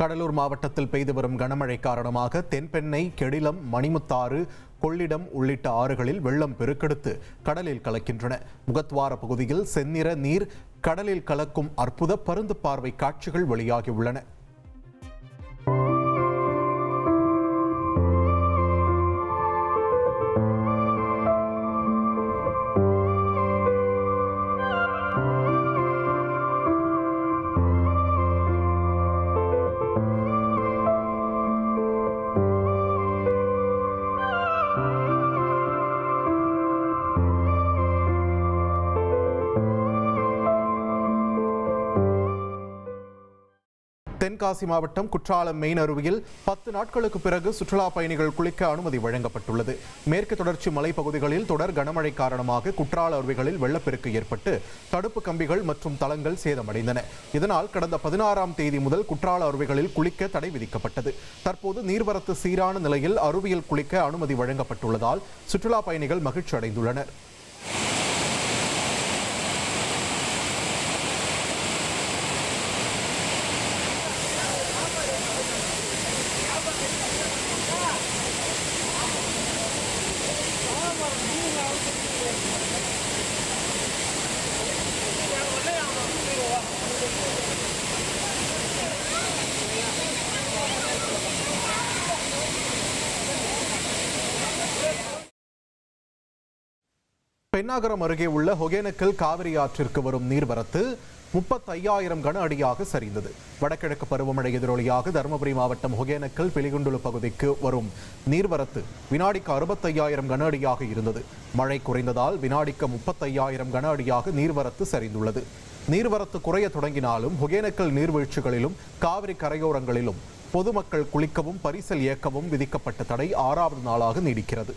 கடலூர் மாவட்டத்தில் பெய்து வரும் கனமழை காரணமாக தென்பெண்ணை, கெடிலம், மணிமுத்தாறு, கொள்ளிடம் உள்ளிட்ட ஆறுகளில் வெள்ளம் பெருக்கெடுத்து கடலில் கலக்கின்றன. முகத்வார பகுதியில் செந்நிற நீர் கடலில் கலக்கும் அற்புத பருந்து பார்வை காட்சிகள் வெளியாகியுள்ளன. தென்காசி மாவட்டம் குற்றாலம் மெயின் அருவியில் 10 நாட்களுக்கு பிறகு சுற்றுலா பயணிகள் குளிக்க அனுமதி வழங்கப்பட்டுள்ளது. மேற்கு தொடர்ச்சி மலைப்பகுதிகளில் தொடர் கனமழை காரணமாக குற்றால அருவிகளில் வெள்ளப்பெருக்கு ஏற்பட்டு தடுப்பு கம்பிகள் மற்றும் தளங்கள் சேதமடைந்தன. இதனால் கடந்த 16ஆம் தேதி முதல் குற்றால அருவிகளில் குளிக்க தடை விதிக்கப்பட்டது. தற்போது நீர்வரத்து சீரான நிலையில் அருவியில் குளிக்க அனுமதி வழங்கப்பட்டுள்ளதால் சுற்றுலா பயணிகள் மகிழ்ச்சி அடைந்துள்ளனர். பென்னாகரம் அருகே உள்ள ஒகேனக்கல் காவிரி ஆற்றிற்கு வரும் நீர்வரத்து 35,000 கன அடியாக சரிந்தது. வடகிழக்கு பருவமழை எதிரொலியாக தருமபுரி மாவட்டம் ஒகேனக்கல் பிலிகுண்டுலு பகுதிக்கு வரும் நீர்வரத்து வினாடிக்கு 65,000 கன அடியாக இருந்தது. மழை குறைந்ததால் வினாடிக்கு 35,000 கன அடியாக நீர்வரத்து சரிந்துள்ளது. நீர்வரத்து குறைய தொடங்கினாலும் ஒகேனக்கல் நீர்வீழ்ச்சிகளிலும் காவிரி கரையோரங்களிலும் பொதுமக்கள் குளிக்கவும் பரிசல் இயக்கவும் விதிக்கப்பட்ட தடை 6வது நாளாக நீடிக்கிறது.